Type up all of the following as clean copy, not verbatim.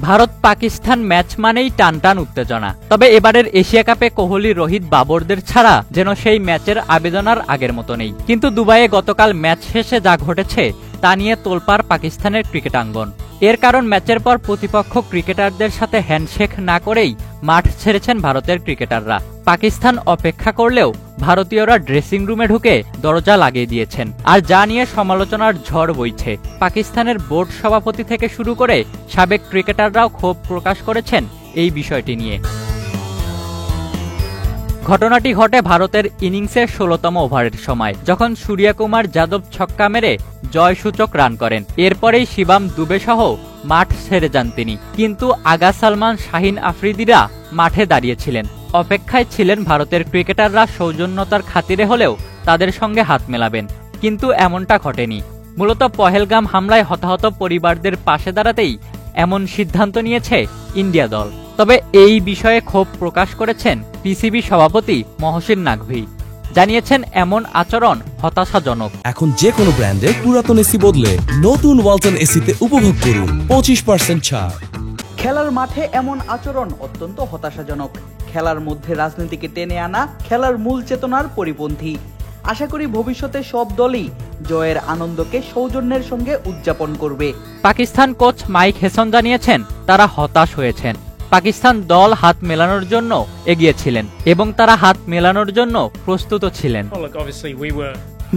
Bharat Pakistan match মানেই টানটান উত্তেজনা। তবে এবারের এশিয়া কাপে কোহলি, রোহিত, বাবরদের ছাড়া যেন সেই ম্যাচের আবেদন আর আগের মতো নেই। কিন্তু দুবাইয়ে গতকাল ম্যাচ শেষে যা ঘটেছে তা নিয়ে তোলপাড় পাকিস্তানের ক্রিকেটাঙ্গন। এর কারণ ম্যাচের পর প্রতিপক্ষ ক্রিকেটারদের সাথে হ্যান্ডশেক না করেই মাঠ ছেড়েছেন ভারতের ক্রিকেটাররা। পাকিস্তান অপেক্ষা করলেও ভারতীয়রা ড্রেসিং রুমে ঢুকে দরজা লাগিয়ে দিয়েছেন, আর যা নিয়ে সমালোচনার ঝড় বইছে। পাকিস্তানের বোর্ড সভাপতি থেকে শুরু করে সাবেক ক্রিকেটাররাও ক্ষোভ প্রকাশ করেছেন এই বিষয়টি নিয়ে। ঘটনাটি ঘটে ভারতের ইনিংসের ১৬তম ওভারের সময়, যখন সূর্যকুমার যাদব ছক্কা মেরে জয়সূচক রান করেন। এরপরেই শিবাম দুবে সহ মাঠ ছেড়ে যান তিনি। কিন্তু আগা সালমান, শাহিন আফ্রিদিরা মাঠে দাঁড়িয়েছিলেন। অপেক্ষায় ছিলেন ভারতের ক্রিকেটাররা সৌজন্যতার খাতিরে হলেও তাদের সঙ্গে হাত মেলাবেন, কিন্তু এমনটা ঘটেনি। মূলত পহেলগাম হামলায় হতাহত পরিবারদের পাশে দাঁড়াতেই এমন সিদ্ধান্ত নিয়েছে ইন্ডিয়া দল। তবে এই বিষয়ে ক্ষোভ প্রকাশ করেছেন পিসিবি সভাপতি মহসিন নাকভি। জানিয়েছেন এমন আচরণ হতাশাজনক। এখন যে কোনো ব্র্যান্ডের পুরাতন এসি বদলে নতুন ওয়ালটন এসিতে উপভোগ করুন 25% ছাড়। খেলার মাঠে এমন আচরণ অত্যন্ত হতাশাজনক। খেলার মধ্যে রাজনীতিকে টেনে আনা খেলার মূল চেতনার পরিপন্থী। আশা করি ভবিষ্যতে সব দলই জয়ের আনন্দকে সৌজন্যের সঙ্গে উদযাপন করবে। পাকিস্তান কোচ মাইক হেসন জানিয়েছেন তারা হতাশ হয়েছেন। পাকিস্তান দল হাত মেলানোর জন্য এগিয়েছিলেন এবং তারা হাত মেলানোর জন্য প্রস্তুত ছিলেন।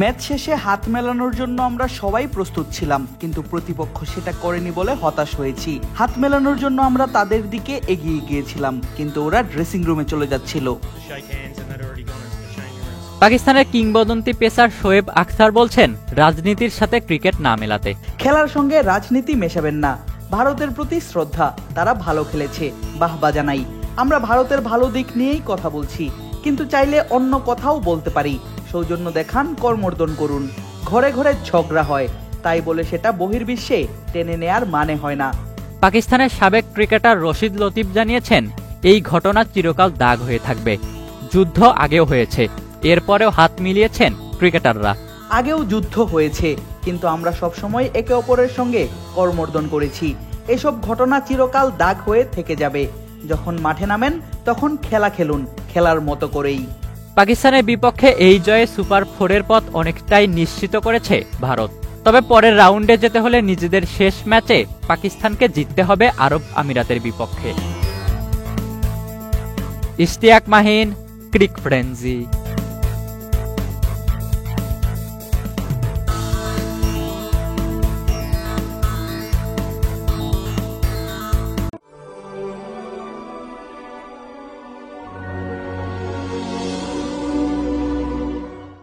ম্যাচ শেষে হাত মেলানোর জন্য আমরা সবাই প্রস্তুত ছিলাম, কিন্তু প্রতিপক্ষ সেটা করেনি বলে হতাশ হয়েছি। হাত মেলানোর জন্য আমরা তাদের দিকে এগিয়ে গিয়েছিলাম, কিন্তু ওরা ড্রেসিং রুমে চলে যাচ্ছিল। পাকিস্তানের কিংবদন্তি পেসার শোয়েব আখতার বলছেন রাজনীতির সাথে ক্রিকেট না মেলাতে। খেলার সঙ্গে রাজনীতি মেশাবেন না। ভারতের প্রতি শ্রদ্ধা, তারা ভালো খেলেছে, বাহবা জানাই। আমরা ভারতের ভালো দিক নিয়েই কথা বলছি, কিন্তু চাইলে অন্য কথাও বলতে পারি। সৌজন্য দেখান, কর্মর্দন করুন। ঘরে ঘরে ঝগড়া হয়, তাই বলে সেটা বহির্বিশ্বে টেনে নেয়ার মানে হয় না। পাকিস্তানের সাবেক ক্রিকেটার রশিদ লতিফ জানিয়েছেন এই ঘটনা চিরকাল দাগ হয়ে থাকবে। যুদ্ধ আগেও হয়েছে, এরপরেও হাত মিলিয়েছেন ক্রিকেটাররা। আগেও যুদ্ধ হয়েছে, কিন্তু আমরা সবসময় একে অপরের সঙ্গে কর্মর্দন করেছি। এসব ঘটনা চিরকাল দাগ হয়ে থেকে যাবে। যখন মাঠে নামেন তখন খেলা খেলুন, খেলার মতো করেই। পাকিস্তানের বিপক্ষে এই জয়ে সুপার 4-এর পথ অনেকটাই নিশ্চিত করেছে ভারত। তবে পরের রাউন্ডে যেতে হলে নিজেদের শেষ ম্যাচে পাকিস্তানকে জিততে হবে আরব আমিরাতের বিপক্ষে। ইশতিয়াক মাহিন, ক্রিক ফ্রেন্জি।